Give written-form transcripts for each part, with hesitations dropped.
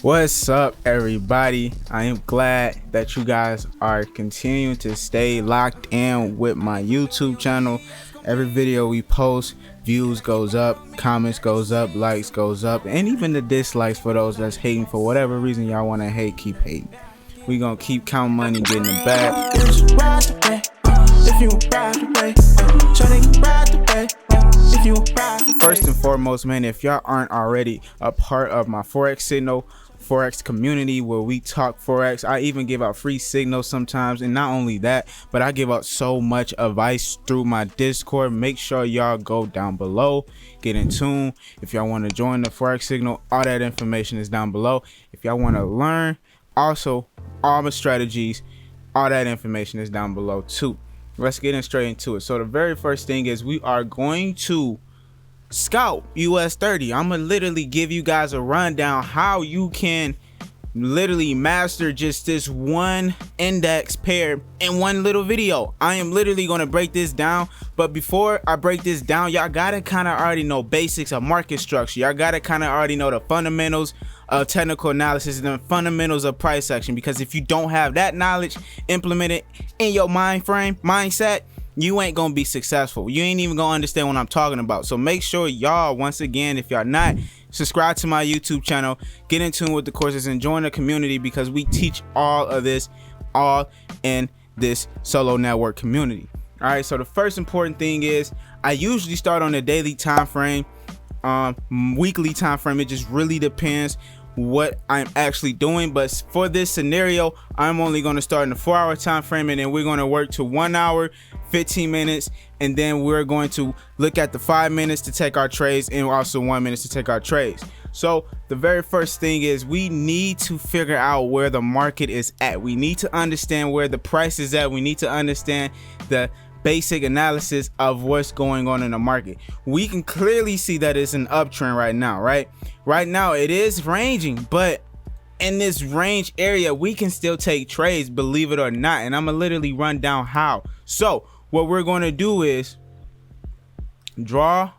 What's up, everybody? I am glad that you guys are continuing to stay locked in with my YouTube channel. Every video we post, views goes up, comments goes up, likes goes up, and even the dislikes for those that's hating. For whatever reason y'all want to hate, keep hating. We gonna keep counting money, getting the bag. First and foremost, man, if y'all aren't already a part of my Forex Signal Forex community where we talk Forex, I even give out free signals sometimes. And not only that, but I give out so much advice through my Discord. Make sure y'all go down below, get in tune. If y'all want to join the Forex Signal, all that information is down below. If y'all want to learn also all the strategies, all that information is down below too. Let's get in straight into it. So the very first thing is we are going to Scalp US30. I'm gonna literally give you guys a rundown how you can literally master just this one index pair in one little video. I am literally gonna break this down, but before I break this down, y'all gotta kind of already know basics of market structure. Y'all gotta kind of already know the fundamentals of technical analysis and the fundamentals of price action, because if you don't have that knowledge implemented in your mindset, you ain't gonna be successful. You ain't even gonna understand what I'm talking about. So make sure y'all, once again, if y'all not, subscribe to my YouTube channel, get in tune with the courses, and join the community, because we teach all of this all in this solo network community. All right, so the first important thing is I usually start on the daily time frame, weekly time frame. It just really depends what I'm actually doing, but for this scenario I'm only going to start in the 4-hour time frame, and then we're going to work to 1 hour 15 minutes, and then we're going to look at the 5 minutes to take our trades and also 1 minute to take our trades. So the very first thing is we need to figure out where the market is at. We need to understand where the price is at. We need to understand the basic analysis of what's going on in the market. We can clearly see that it's an uptrend right now, right? Right now it is ranging, but in this range area we can still take trades, believe it or not, and I'm gonna literally run down how. So what we're going to do is draw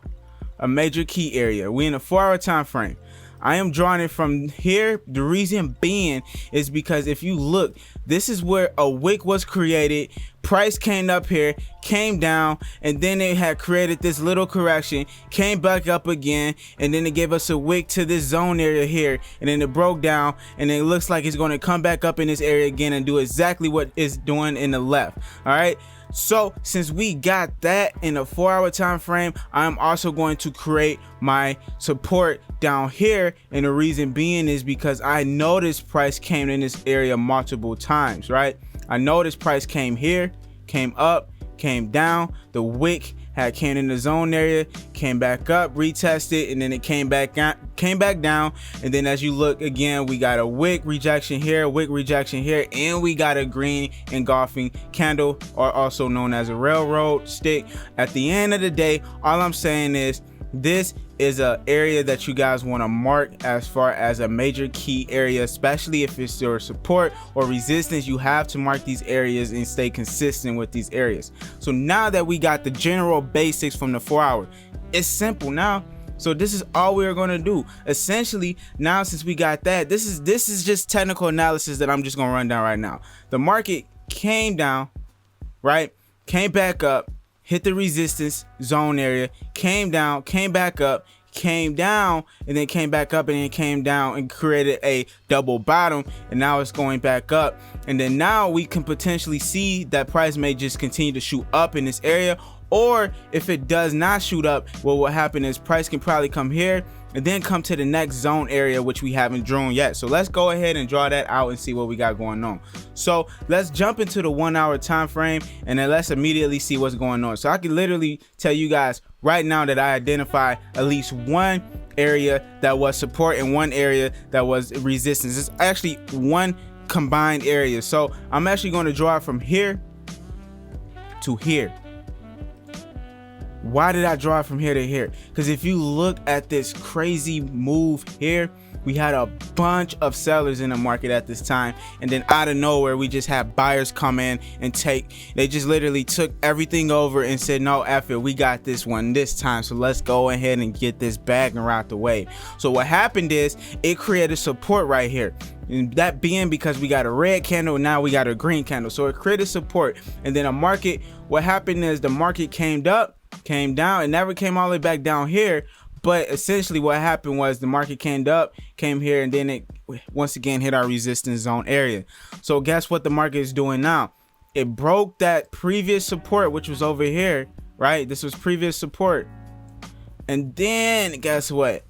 a major key area. We in a 4-hour time frame. I am drawing it from here. The reason being is because if you look, this is where a wick was created. Price came up here, came down, and then they had created this little correction, came back up again, and then it gave us a wick to this zone area here, and then it broke down, and it looks like it's going to come back up in this area again and do exactly what it's doing in the left. All right, so since we got that in a 4-hour time frame, I'm also going to create my support down here, and the reason being is because I know this price came in this area multiple times, right? I know this price came here, came up, came down. The wick had came in the zone area, came back up, retested, and then it came back down. And then as you look again, we got a wick rejection here, wick rejection here, and we got a green engulfing candle, or also known as a railroad stick. At the end of the day, all I'm saying is this is an area that you guys want to mark as far as a major key area, especially if it's your support or resistance. You have to mark these areas and stay consistent with these areas. So now that we got the general basics from the 4-hour, it's simple now. So this is all we're going to do essentially. Now since we got that, this is just technical analysis that I'm just going to run down right now. The market came down, right, came back up, hit the resistance zone area, came down, came back up, came down, and then came back up, and then came down and created a double bottom, and now it's going back up. And then now we can potentially see that price may just continue to shoot up in this area, or if it does not shoot up, what will happen is price can probably come here and then come to the next zone area, which we haven't drawn yet. So let's go ahead and draw that out and see what we got going on. So let's jump into the 1-hour time frame, and then let's immediately see what's going on. So I can literally tell you guys right now that I identify at least one area that was support and one area that was resistance. It's actually one combined area. So I'm actually going to draw it from here to here. Why did I draw it from here to here? Because if you look at this crazy move here, we had a bunch of sellers in the market at this time, and then out of nowhere we just had buyers come in and they just literally took everything over and said, no, F it, we got this one this time, so let's go ahead and get this bag and ride the wave. So what happened is it created support right here, and that being because we got a red candle, now we got a green candle, so it created support. And then a market, what happened is the market came up, came down, it never came all the way back down here. But essentially what happened was the market came up, came here, and then it once again hit our resistance zone area. So guess what the market is doing now? It broke that previous support, which was over here, right? This was previous support. And then guess what?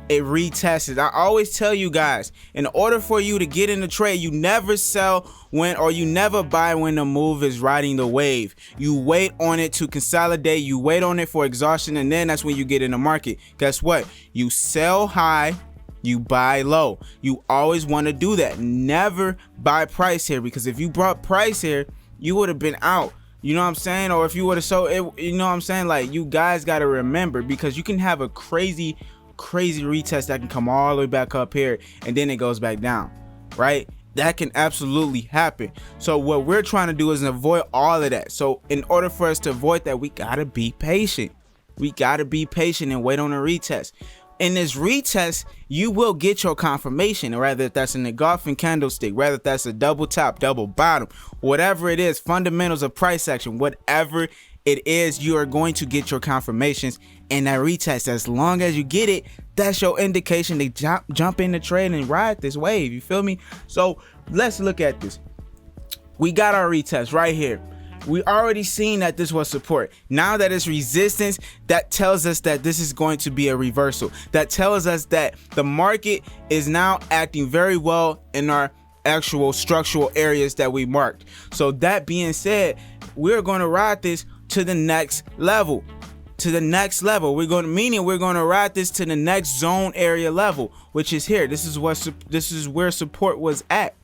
It retested. I always tell you guys, in order for you to get in the trade, you never sell when, or you never buy when the move is riding the wave. You wait on it to consolidate, you wait on it for exhaustion, and then that's when you get in the market. Guess what? You sell high, you buy low. You always want to do that. Never buy price here, because if you brought price here, you would have been out. You know what I'm saying? Or if you would have sold it, you know what I'm saying? Like, you guys got to remember, because you can have a crazy retest that can come all the way back up here and then it goes back down, right? That can absolutely happen. So what we're trying to do is avoid all of that. So in order for us to avoid that, we gotta be patient. We gotta be patient and wait on a retest. In this retest, you will get your confirmation, whether that's an engulfing candlestick, whether that's a double top, double bottom, whatever it is, fundamentals of price action, whatever it is, you are going to get your confirmations in that retest. As long as you get it, that's your indication to jump in the trade and ride this wave. You feel me? So let's look at this. We got our retest right here. We already seen that this was support. Now that it's resistance, that tells us that this is going to be a reversal. That tells us that the market is now acting very well in our actual structural areas that we marked. So that being said, we're going to ride this to the next level. We're going to ride this to the next zone area level, which is here. This is where support was at.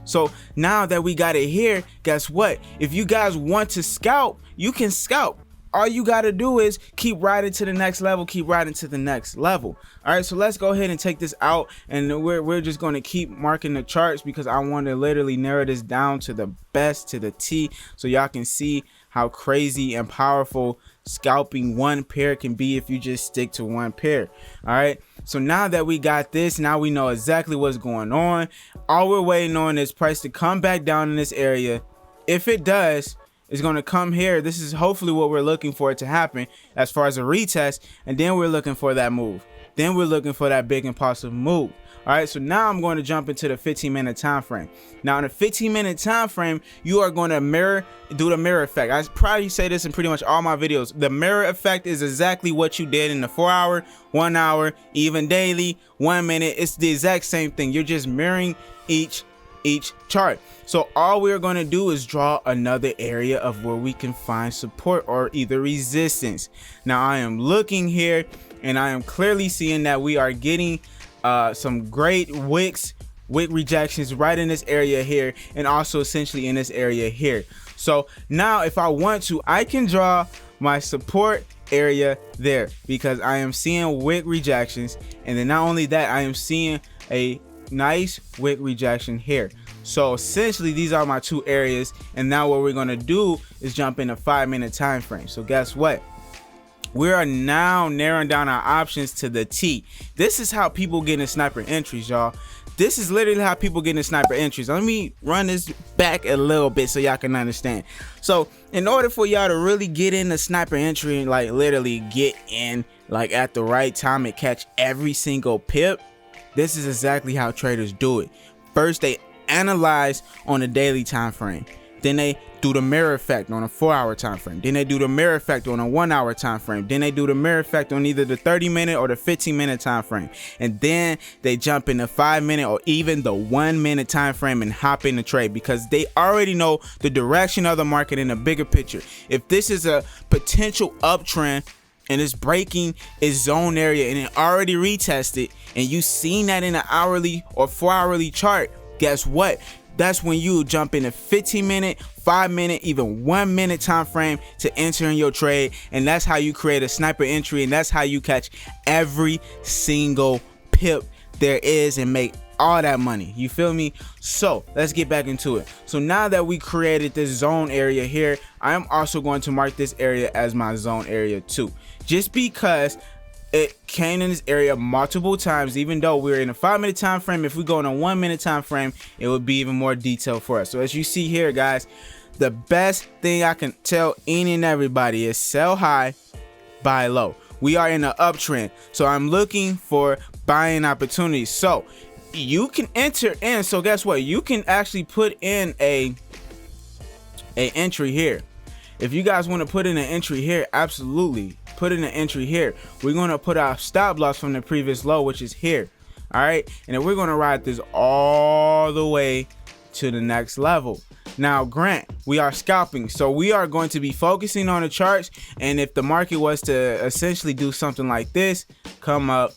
So now that we got it here, guess what? If you guys want to scalp, you can scalp. All you got to do is keep riding to the next level, keep riding to the next level. All right, so let's go ahead and take this out, and we're just going to keep marking the charts, because I want to literally narrow this down to the best, to the T, so y'all can see how crazy and powerful scalping one pair can be if you just stick to one pair. All right, so now that we got this, now we know exactly what's going on. All we're waiting on is price to come back down in this area. If it does, it's going to come here. This is hopefully what we're looking for it to happen as far as a retest, and then we're looking for that move. Then we're looking for that big impulsive move. All right, so now I'm going to jump into the 15-minute time frame. Now in a 15-minute time frame, you are going to do the mirror effect. I probably say this in pretty much all my videos. The mirror effect is exactly what you did in the 4 hour, 1 hour, even daily, 1 minute. It's the exact same thing. You're just mirroring each chart. So all we're going to do is draw another area of where we can find support or either resistance. Now I am looking here, and I am clearly seeing that we are getting some great wick rejections right in this area here, and also essentially in this area here. So now if I want to, I can draw my support area there, because I am seeing wick rejections, and then not only that, I am seeing a nice wick rejection here. So essentially these are my two areas, and now what we're going to do is jump in a 5-minute time frame. So guess what? We are now narrowing down our options to the T. This is how people get in sniper entries, y'all. This is literally how people get in sniper entries. Let me run this back a little bit so y'all can understand. So in order for y'all to really get in the sniper entry and like literally get in like at the right time and catch every single pip, this is exactly how traders do it. First, they analyze on a daily time frame. Then they do the mirror effect on a 4-hour time frame. Then they do the mirror effect on a 1-hour time frame. Then they do the mirror effect on either the 30-minute or the 15-minute time frame. And then they jump in the 5-minute or even the 1-minute time frame and hop in the trade, because they already know the direction of the market in a bigger picture. If this is a potential uptrend and it's breaking its zone area and it already retested, and you seen that in an hourly or 4-hourly chart, guess what? That's when you jump in a 15-minute, 5-minute, even 1-minute time frame to enter in your trade. And that's how you create a sniper entry, and that's how you catch every single pip there is and make all that money. You feel me? So let's get back into it. So now that we created this zone area here, I am also going to mark this area as my zone area too, just because it came in this area multiple times. Even though we're in a 5-minute time frame, if we go in a 1-minute time frame, it would be even more detailed for us. So as you see here, guys, the best thing I can tell any and everybody is sell high, buy low. We are in an uptrend, so I'm looking for buying opportunities. So you can enter in. So guess what? You can actually put in a entry here. If you guys want to put in an entry here, absolutely put in an entry here. We're going to put our stop loss from the previous low, which is here. All right, and then we're going to ride this all the way to the next level. Now, grant, we are scalping, so we are going to be focusing on the charts. And if the market was to essentially do something like this, come up,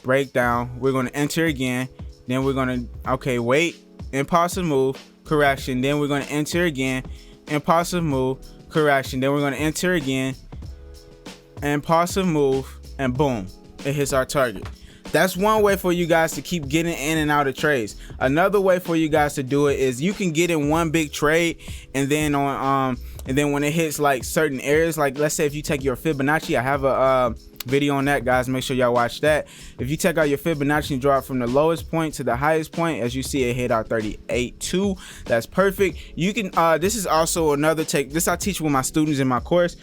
break down, we're going to enter again. Then we're going to, okay, wait, impulsive move, correction. Then we're going to enter again, impulsive move, correction. Then we're going to enter again, impulsive move, and boom, it hits our target. That's one way for you guys to keep getting in and out of trades. Another way for you guys to do it is you can get in one big trade, and then on and then when it hits like certain areas, like let's say if you take your Fibonacci, I have a video on that, guys, make sure y'all watch that. If you take out your Fibonacci and draw it from the lowest point to the highest point, as you see, it hit our 38.2. That's perfect. You can this is also another take, this I teach with my students in my course.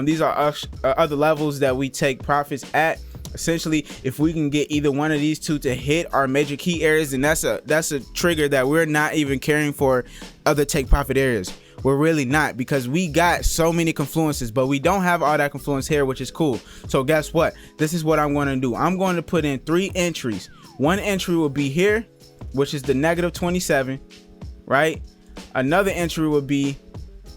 These are other levels that we take profits at. Essentially, if we can get either one of these two to hit our major key areas, then that's a trigger that we're not even caring for other take profit areas. We're really not, because we got so many confluences, but we don't have all that confluence here, which is cool. So guess what? This is what I'm going to do. I'm going to put in 3 entries. One entry will be here, which is the -27, right? Another entry will be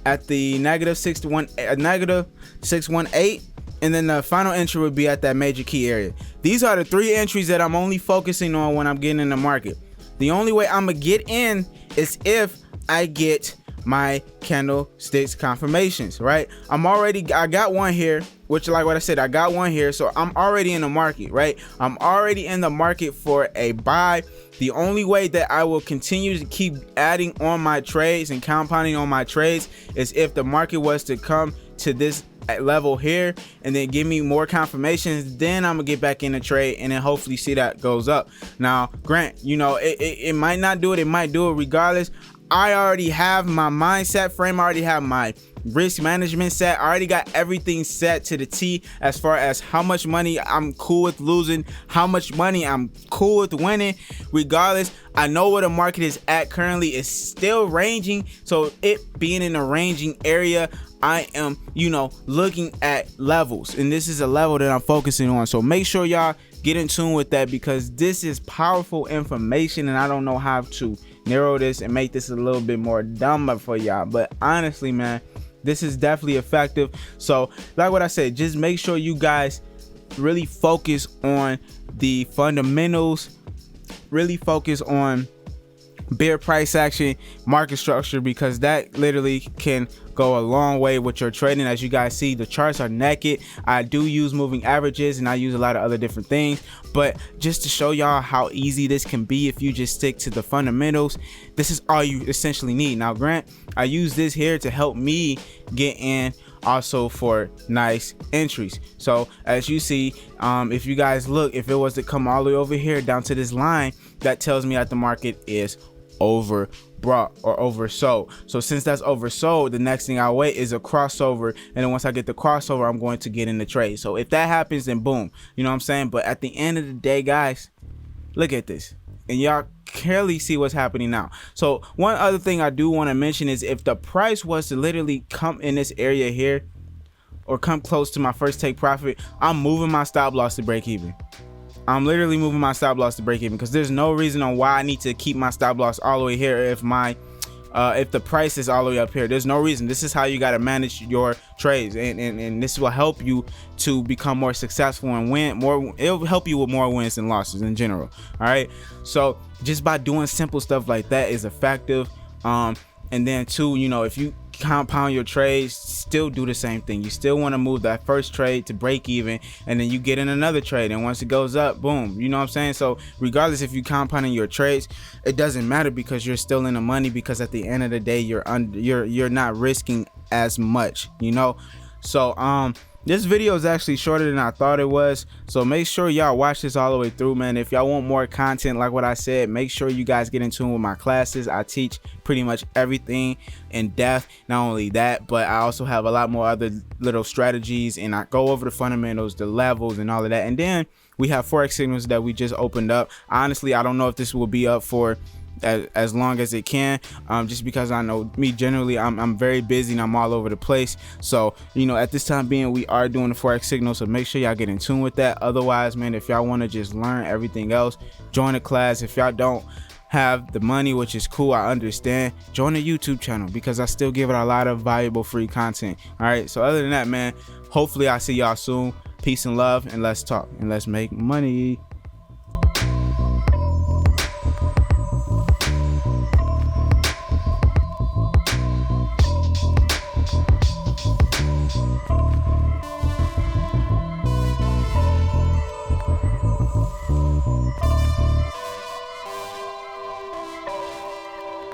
at the -618, and then the final entry would be at that major key area. These are the 3 entries that I'm only focusing on when I'm getting in the market. The only way I'm gonna get in is if I get my candlesticks confirmations, right? I got one here, which, like what I said, I got one here, so I'm already in the market, right? I'm already in the market for a buy. The only way that I will continue to keep adding on my trades and compounding on my trades is if the market was to come to this level here and then give me more confirmations. Then I'm gonna get back in the trade and then hopefully see that goes up. Now, grant, you know, it might not do it, it might do it regardless. I already have my mindset frame, I already have my risk management set, I already got everything set to the T as far as how much money I'm cool with losing, how much money I'm cool with winning. Regardless, I know where the market is at currently. It's still ranging, so it being in a ranging area, I am, you know, looking at levels, and this is a level that I'm focusing on. So make sure y'all get in tune with that, because this is powerful information, and I don't know how to narrow this and make this a little bit more dumber for y'all, but honestly, man, this is definitely effective. So like what I said, just make sure you guys really focus on the fundamentals, really focus on bear price action, market structure, because that literally can go a long way with your trading. As you guys see, the charts are naked. I do use moving averages and I use a lot of other different things, but just to show y'all how easy this can be if you just stick to the fundamentals, this is all you essentially need. Now, grant, I use this here to help me get in also for nice entries. So as you see, if you guys look, if it was to come all the way over here down to this line, that tells me that the market is overbought or oversold. So since that's oversold, the next thing I wait is a crossover, and then once I get the crossover, I'm going to get in the trade. So if that happens, then boom, you know what I'm saying? But at the end of the day, guys, look at this, and y'all clearly see what's happening now. So one other thing I do want to mention is if the price was to literally come in this area here or come close to my first take profit, I'm moving my stop loss to break even. I'm literally moving my stop loss to break even, because there's no reason on why I need to keep my stop loss all the way here if my if the price is all the way up here. There's no reason. This is how you got to manage your trades, and this will help you to become more successful and win more. It'll help you with more wins and losses in general. All right, so just by doing simple stuff like that is effective. And then too, you know, if you compound your trades, still do the same thing. You still want to move that first trade to break even, and then you get in another trade, and once it goes up, boom, you know what I'm saying? So regardless if you compounding your trades, it doesn't matter because you're still in the money, because at the end of the day you're not risking as much, you know. So this video is actually shorter than I thought it was, so make sure y'all watch this all the way through, man. If y'all want more content like what I said, make sure you guys get in tune with my classes. I teach pretty much everything in depth. Not only that, but I also have a lot more other little strategies, and I go over the fundamentals, the levels, and all of that. And then we have forex signals that we just opened up. Honestly, I don't know if this will be up for as long as it can, just because I know me generally, I'm very busy and I'm all over the place. So, you know, at this time being, we are doing the forex signal, so make sure y'all get in tune with that. Otherwise, man, if y'all want to just learn everything else, join the class. If y'all don't have the money, which is cool, I understand, join the YouTube channel, because I still give it a lot of valuable free content. All right, so other than that, man, hopefully I see y'all soon. Peace and love, and let's talk and let's make money.